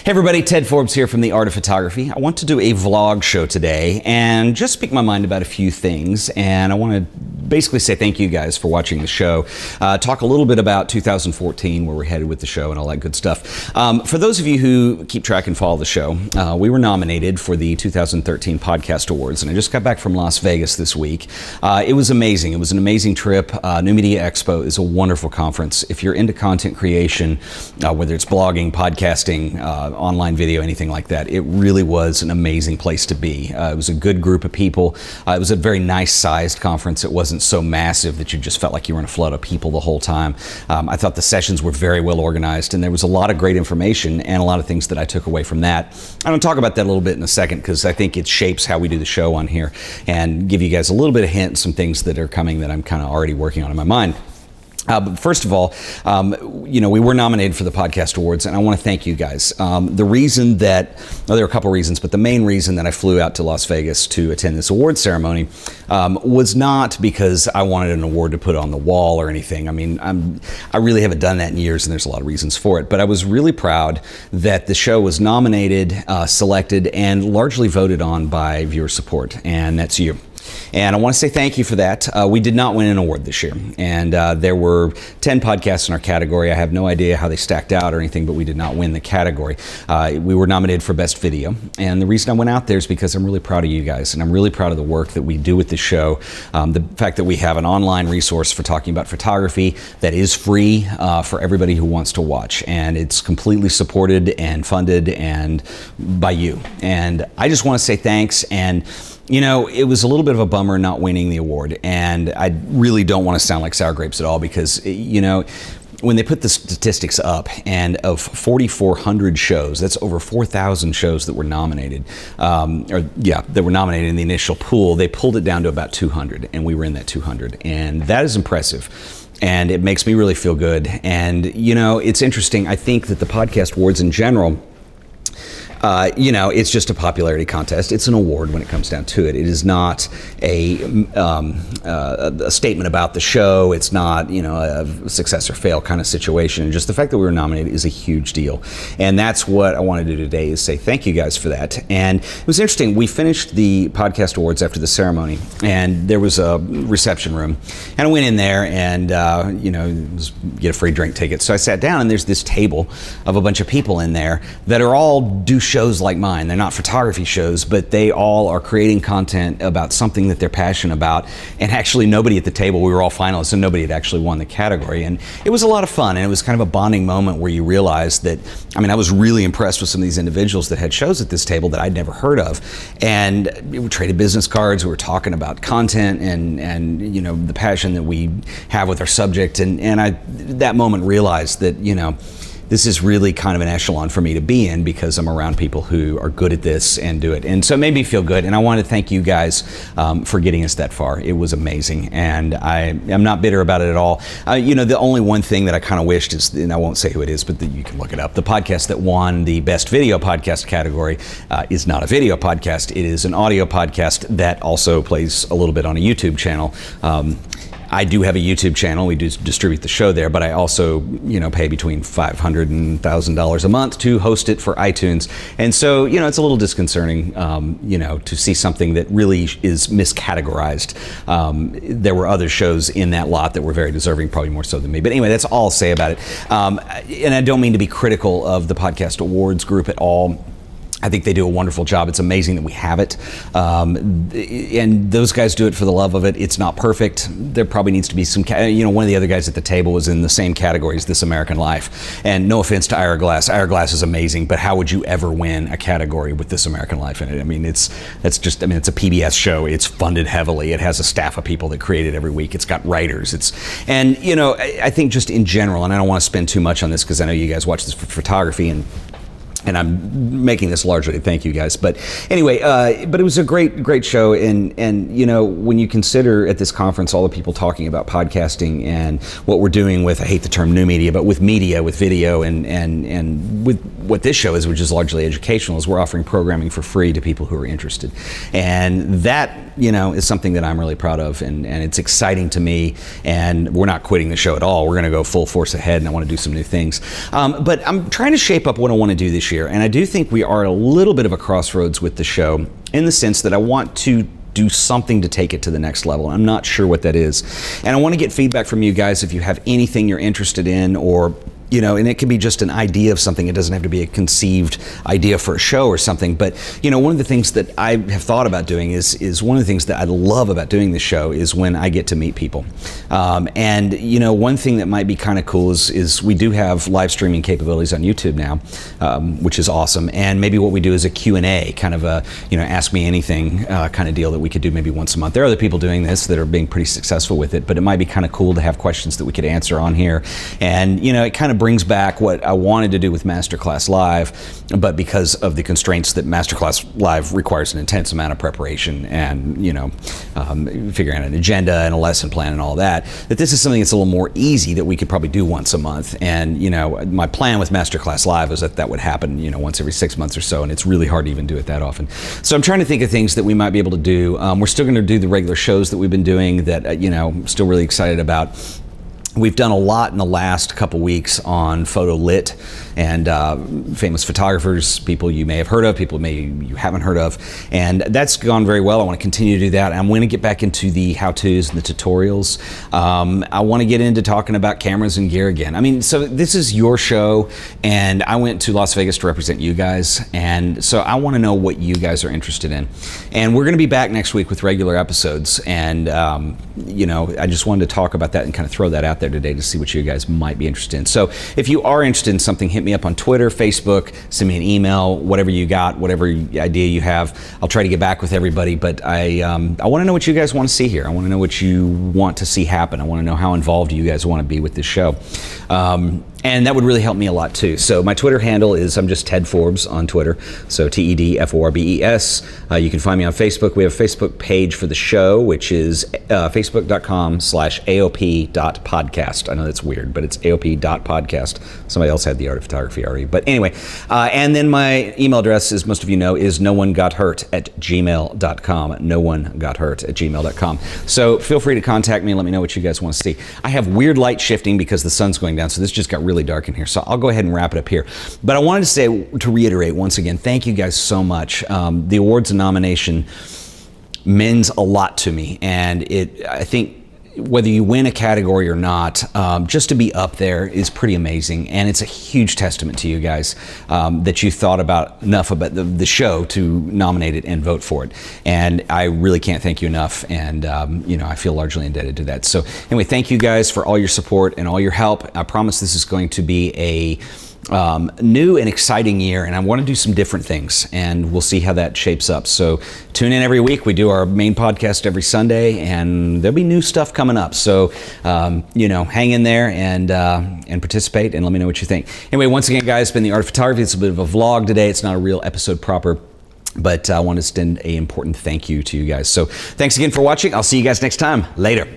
Hey everybody, Ted Forbes here from The Art of Photography. I want to do a vlog show today and just speak my mind about a few things, and I want to basically say thank you guys for watching the show. Talk a little bit about 2014, where we're headed with the show and all that good stuff. For those of you who keep track and follow the show, we were nominated for the 2013 Podcast Awards, and I just got back from Las Vegas this week. It was amazing. It was an amazing trip. New Media Expo is a wonderful conference. If you're into content creation, whether it's blogging, podcasting, online video, anything like that, it really was an amazing place to be. It was a good group of people. It was a very nice sized conference. It wasn't so massive that you just felt like you were in a flood of people the whole time. I thought the sessions were very well organized, and there was a lot of great information and a lot of things that I took away from that. I'm going to talk about that a little bit in a second, because I think it shapes how we do the show on here and give you guys a little bit of hint, some things that are coming that I'm kind of already working on in my mind. But first of all, you know, we were nominated for the Podcast Awards, and I want to thank you guys. The reason that, well, there are a couple reasons, but the main reason that I flew out to Las Vegas to attend this award ceremony was not because I wanted an award to put on the wall or anything. I mean, I really haven't done that in years, and there's a lot of reasons for it. But I was really proud that the show was nominated, selected, and largely voted on by viewer support, and that's you. And I want to say thank you for that. We did not win an award this year, and there were 10 podcasts in our category. I have no idea how they stacked out or anything, but we did not win the category. We were nominated for Best Video, and the reason I went out there is because I'm really proud of you guys, and I'm really proud of the work that we do with the show. The fact that we have an online resource for talking about photography that is free for everybody who wants to watch, and it's completely supported and funded and by you. And I just want to say thanks. And you know, it was a little bit of a bummer not winning the award, and I really don't want to sound like sour grapes at all, because, you know, when they put the statistics up, and of 4,400 shows, that's over 4,000 shows that were nominated, that were nominated in the initial pool, they pulled it down to about 200, and we were in that 200, and that is impressive. And it makes me really feel good. And, you know, it's interesting. I think that the Podcast Awards in general, you know, it's just a popularity contest. It's an award when it comes down to it. It is not a statement about the show. It's not, you know, a success or fail kind of situation. Just the fact that we were nominated is a huge deal. And that's what I want to do today, is say thank you guys for that. And it was interesting. We finished the Podcast Awards after the ceremony, and there was a reception room. And I went in there and, you know, get a free drink ticket. So I sat down, and there's this table of a bunch of people in there that are all do shows like mine. They're not photography shows, but they all are creating content about something that they're passionate about. And actually nobody at the table, we were all finalists, and nobody had actually won the category. And it was a lot of fun, and it was kind of a bonding moment where you realize that, I mean, I was really impressed with some of these individuals that had shows at this table that I'd never heard of. And we traded business cards, we were talking about content and you know, the passion that we have with our subject. And I, that moment, realized that, you know, this is really kind of an echelon for me to be in, because I'm around people who are good at this and do it. And so it made me feel good. And I want to thank you guys for getting us that far. It was amazing. And I'm not bitter about it at all. You know, the only one thing that I kind of wished is, and I won't say who it is, but you can look it up. The podcast that won the Best Video Podcast category is not a video podcast. It is an audio podcast that also plays a little bit on a YouTube channel. I do have a YouTube channel. We do distribute the show there, but I also, you know, pay between $500 and $1,000 a month to host it for iTunes. And so, you know, it's a little disconcerting, you know, to see something that really is miscategorized. There were other shows in that lot that were very deserving, probably more so than me. But anyway, that's all I'll say about it. And I don't mean to be critical of the Podcast Awards group at all. I think they do a wonderful job. It's amazing that we have it. And those guys do it for the love of it. It's not perfect. There probably needs to be some, you know, one of the other guys at the table was in the same category as This American Life. And no offense to Ira Glass. Ira Glass is amazing, but how would you ever win a category with This American Life in it? I mean, it's a PBS show. It's funded heavily. It has a staff of people that create it every week. It's got writers. And you know, I think just in general, and I don't want to spend too much on this because I know you guys watch this for photography, and I'm making this largely to thank you guys. But anyway, but it was a great show. And you know, when you consider at this conference all the people talking about podcasting and what we're doing with, I hate the term new media, but with media, with video, and with what this show is, which is largely educational, is we're offering programming for free to people who are interested. And that, you know, is something that I'm really proud of, and it's exciting to me, and we're not quitting the show at all. We're going to go full force ahead, and I want to do some new things. But I'm trying to shape up what I want to do this year, and I do think we are a little bit of a crossroads with the show in the sense that I want to do something to take it to the next level. I'm not sure what that is. And I want to get feedback from you guys if you have anything you're interested in, or you know, and it could be just an idea of something. It doesn't have to be a conceived idea for a show or something. But, you know, one of the things that I have thought about doing is one of the things that I love about doing this show is when I get to meet people. And, you know, one thing that might be kind of cool is we do have live streaming capabilities on YouTube now, which is awesome. And maybe what we do is a Q&A, kind of a, you know, ask me anything kind of deal that we could do maybe once a month. There are other people doing this that are being pretty successful with it, but it might be kind of cool to have questions that we could answer on here. And, you know, it kind of brings back what I wanted to do with Masterclass Live, but because of the constraints that Masterclass Live requires an intense amount of preparation and, you know, figuring out an agenda and a lesson plan and all that this is something that's a little more easy that we could probably do once a month. And, you know, my plan with Masterclass Live was that would happen, you know, once every 6 months or so, and it's really hard to even do it that often. So I'm trying to think of things that we might be able to do. We're still going to do the regular shows that we've been doing that, you know, I'm still really excited about. We've done a lot in the last couple weeks on photo lit and famous photographers, people you may have heard of, people you haven't heard of, and that's gone very well. I want to continue to do that. I'm going to get back into the how-tos and the tutorials. I want to get into talking about cameras and gear again. I mean, so this is your show, and I went to Las Vegas to represent you guys, and so I want to know what you guys are interested in. And we're going to be back next week with regular episodes, and you know, I just wanted to talk about that and kind of throw that out there today to see what you guys might be interested in. So if you are interested in something, hit me up on Twitter, Facebook, send me an email, whatever you got, whatever idea you have. I'll try to get back with everybody, but I want to know what you guys want to see here. I want to know what you want to see happen. I want to know how involved you guys want to be with this show. And that would really help me a lot too. So my Twitter handle is, I'm just Ted Forbes on Twitter. So TEDFORBES. You can find me on Facebook. We have a Facebook page for the show, which is facebook.com/AOP.podcast. I know that's weird, but it's AOP.podcast. Somebody else had the Art of Photography already. But anyway, and then my email address, as most of you know, is noonegotHurt@gmail.com. NoonegotHurt@gmail.com. So feel free to contact me and let me know what you guys want to see. I have weird light shifting because the sun's going down, so this just got really dark in here. So I'll go ahead and wrap it up here. But I wanted to say, to reiterate once again, thank you guys so much. The awards and nomination means a lot to me, and I think whether you win a category or not, just to be up there is pretty amazing, and it's a huge testament to you guys that you thought about enough about the show to nominate it and vote for it. And I really can't thank you enough, and you know, I feel largely indebted to that. So anyway, thank you guys for all your support and all your help. I promise this is going to be a new and exciting year, and I want to do some different things, and we'll see how that shapes up. So tune in every week. We do our main podcast every Sunday, and there'll be new stuff coming up. So you know, hang in there and participate, and let me know what you think. Anyway, once again, guys, it's been the Art of Photography. It's a bit of a vlog today. It's not a real episode proper, but I want to extend an important thank you to you guys. So thanks again for watching. I'll see you guys next time. Later.